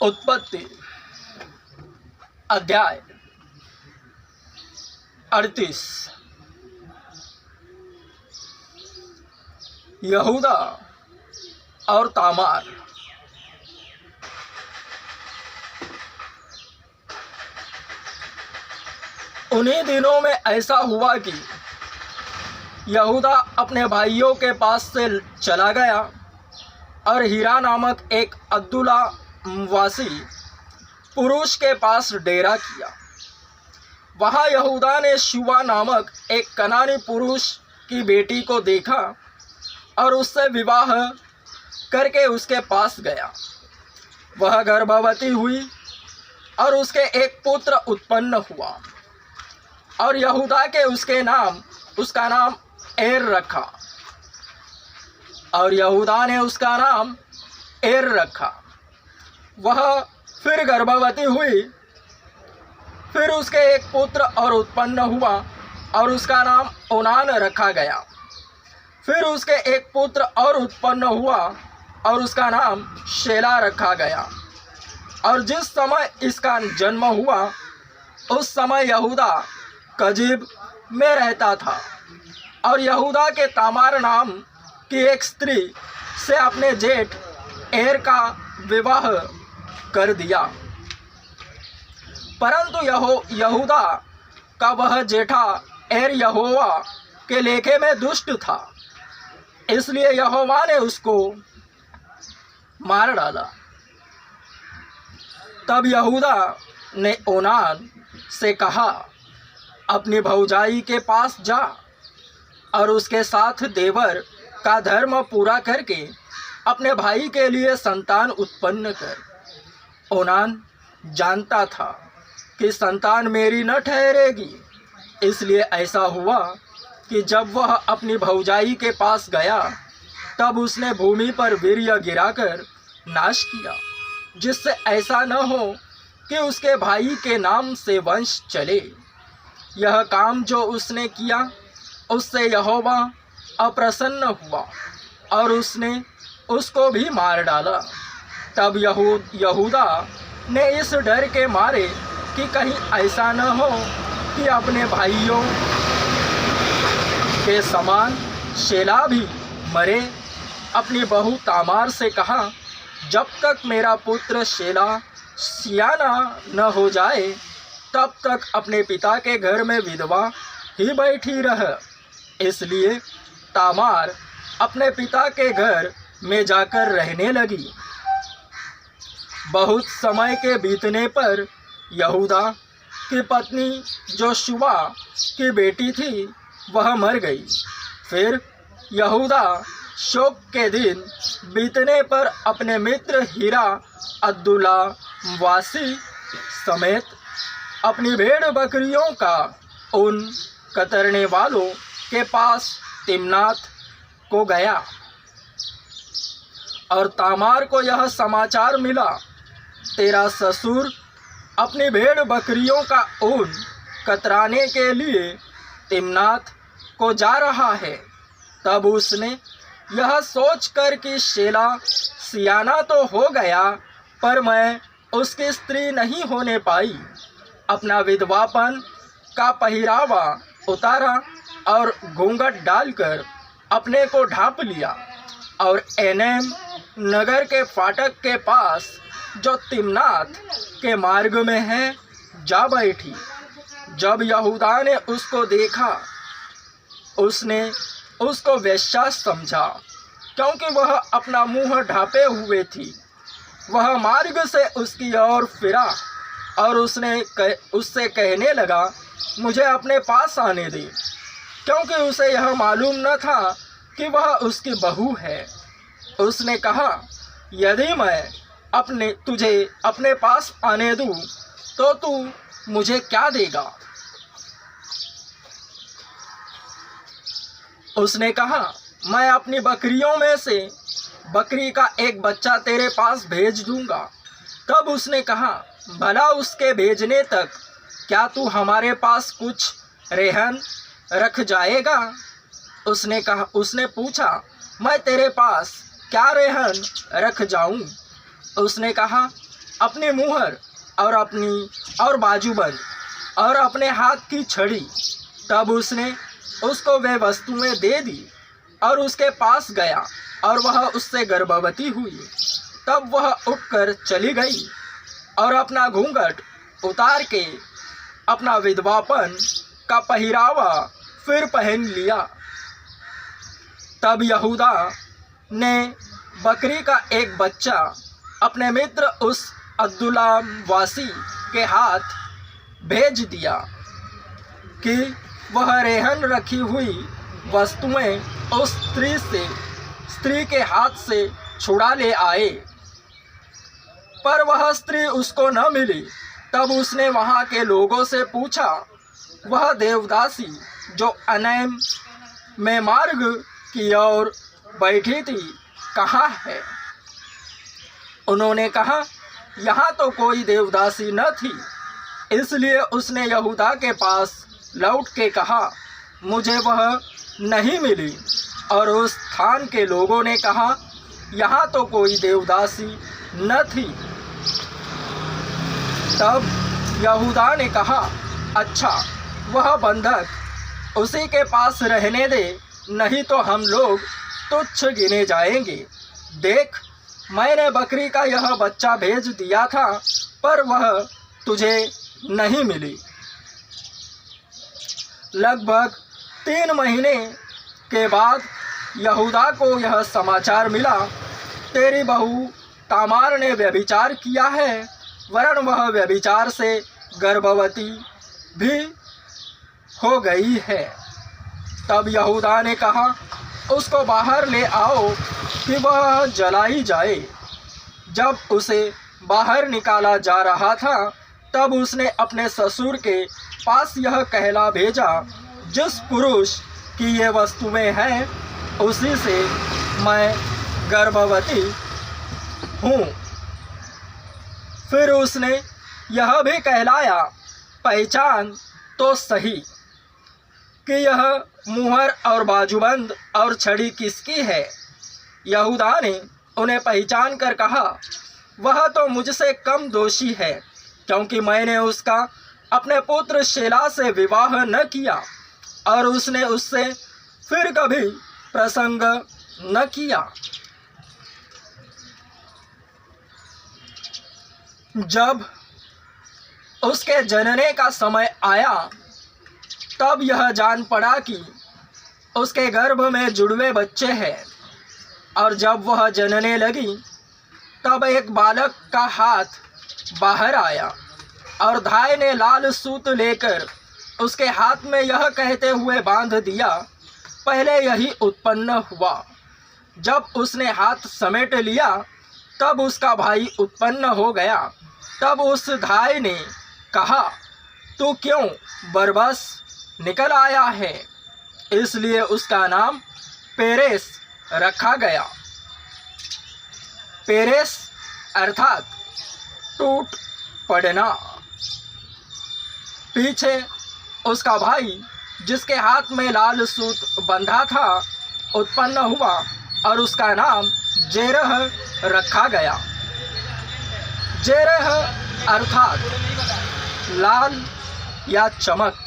उत्पत्ति अध्याय 38। यहूदा और तामार। उन्हीं दिनों में ऐसा हुआ कि यहूदा अपने भाइयों के पास से चला गया और हीरा नामक एक अब्दुल्लावासी पुरुष के पास डेरा किया। वहाँ यहूदा ने शुवा नामक एक कनानी पुरुष की बेटी को देखा और उससे विवाह करके उसके पास गया। वह गर्भवती हुई और उसके एक पुत्र उत्पन्न हुआ और यहूदा के उसका नाम एर रखा। और यहूदा ने उसका नाम एर रखा। वह फिर गर्भवती हुई, फिर उसके एक पुत्र और उत्पन्न हुआ और उसका नाम ओनान रखा गया। फिर उसके एक पुत्र और उत्पन्न हुआ और उसका नाम शेला रखा गया। और जिस समय इसका जन्म हुआ उस समय यहूदा कजीब में रहता था और यहूदा के तामार नाम की एक स्त्री से अपने जेठ एर का विवाह कर दिया। परंतु यहूदा का वह जेठा एर यहोवा के लेखे में दुष्ट था, इसलिए यहोवा ने उसको मार डाला। तब यहूदा ने ओनान से कहा, अपनी भौजाई के पास जा और उसके साथ देवर का धर्म पूरा करके अपने भाई के लिए संतान उत्पन्न कर। ओनान जानता था कि संतान मेरी न ठहरेगी, इसलिए ऐसा हुआ कि जब वह अपनी भौजाई के पास गया तब उसने भूमि पर वीर्य गिराकर नाश किया, जिससे ऐसा न हो कि उसके भाई के नाम से वंश चले। यह काम जो उसने किया उससे यहोवा अप्रसन्न हुआ और उसने उसको भी मार डाला। तब यहूदा ने इस डर के मारे कि कहीं ऐसा न हो कि अपने भाइयों के समान शेला भी मरे, अपनी बहू तामार से कहा, जब तक मेरा पुत्र शेला सियाना न हो जाए तब तक अपने पिता के घर में विधवा ही बैठी रह। इसलिए तामार अपने पिता के घर में जाकर रहने लगी। बहुत समय के बीतने पर यहूदा की पत्नी जो शुवा की बेटी थी वह मर गई। फिर यहूदा शोक के दिन बीतने पर अपने मित्र हीरा अब्दुल्लावासी समेत अपनी भेड़ बकरियों का ऊन कतरने वालों के पास तिम्नात को गया और तामार को यह समाचार मिला, तेरा ससुर अपनी भेड़ बकरियों का ऊन कतराने के लिए तिम्नात को जा रहा है। तब उसने यह सोचकर कि शेला सियाना तो हो गया पर मैं उसकी स्त्री नहीं होने पाई, अपना विधवापन का पहिरावा उतारा और घूंघट डालकर अपने को ढांप लिया और एनेम नगर के फाटक के पास जो तिम्नात के मार्ग में है जा बैठी। जब यहूदा ने उसको देखा उसने उसको वेश्या समझा, क्योंकि वह अपना मुंह ढांपे हुए थी। वह मार्ग से उसकी ओर फिरा और उससे कहने लगा, मुझे अपने पास आने दे, क्योंकि उसे यह मालूम न था कि वह उसकी बहू है। उसने कहा, यदि मैं तुझे अपने पास आने दूं तो तू मुझे क्या देगा? उसने कहा, मैं अपनी बकरियों में से बकरी का एक बच्चा तेरे पास भेज दूंगा। तब उसने कहा, भला उसके भेजने तक क्या तू हमारे पास कुछ रेहन रख जाएगा? उसने पूछा, मैं तेरे पास क्या रेहन रख जाऊं? उसने कहा, अपनी मुहर और बाजूबंद और अपने हाथ की छड़ी। तब उसने उसको वे वस्तुएं दे दी और उसके पास गया और वह उससे गर्भवती हुई। तब वह उठकर चली गई और अपना घूंघट उतार के अपना विधवापन का पहरावा फिर पहन लिया। तब यहूदा ने बकरी का एक बच्चा अपने मित्र उस अब्दुल्लावासी के हाथ भेज दिया कि वह रेहन रखी हुई वस्तुएं उस स्त्री के हाथ से छुड़ा ले आए। पर वह स्त्री उसको न मिली। तब उसने वहाँ के लोगों से पूछा, वह देवदासी जो अनैम में मार्ग की ओर बैठी थी कहाँ है? उन्होंने कहा, यहाँ तो कोई देवदासी न थी। इसलिए उसने यहूदा के पास लौट के कहा, मुझे वह नहीं मिली। और उस स्थान के लोगों ने कहा, यहाँ तो कोई देवदासी न थी। तब यहूदा ने कहा, अच्छा, वह बंधक उसी के पास रहने दे, नहीं तो हम लोग तुच्छ गिने जाएंगे। देख, मैंने बकरी का यह बच्चा भेज दिया था, पर वह तुझे नहीं मिली। लगभग 3 महीने के बाद यहूदा को यह समाचार मिला, तेरी बहू तामार ने व्यभिचार किया है, वरन वह व्यभिचार से गर्भवती भी हो गई है। तब यहूदा ने कहा, उसको बाहर ले आओ कि वह जलाई जाए। जब उसे बाहर निकाला जा रहा था, तब उसने अपने ससुर के पास यह कहला भेजा, जिस पुरुष की ये वस्तुएं हैं, उसी से मैं गर्भवती हूँ। फिर उसने यह भी कहलाया, पहचान तो सही कि यह मुहर और बाजूबंद और छड़ी किसकी है। यहूदा ने उन्हें पहचान कर कहा, वह तो मुझसे कम दोषी है, क्योंकि मैंने उसका अपने पुत्र शेला से विवाह न किया और उसने उससे फिर कभी प्रसंग न किया। जब उसके जनने का समय आया, तब यह जान पड़ा कि उसके गर्भ में जुड़वे बच्चे हैं। और जब वह जनने लगी, तब एक बालक का हाथ बाहर आया और धाय ने लाल सूत लेकर उसके हाथ में यह कहते हुए बांध दिया, पहले यही उत्पन्न हुआ। जब उसने हाथ समेट लिया, तब उसका भाई उत्पन्न हो गया। तब उस धाय ने कहा, तू क्यों बरबस निकल आया है? इसलिए उसका नाम पेरेस रखा गया। पेरेस अर्थात टूट पड़ना। पीछे उसका भाई, जिसके हाथ में लाल सूत बंधा था, उत्पन्न हुआ और उसका नाम जेरह रखा गया। जेरह अर्थात लाल या चमक।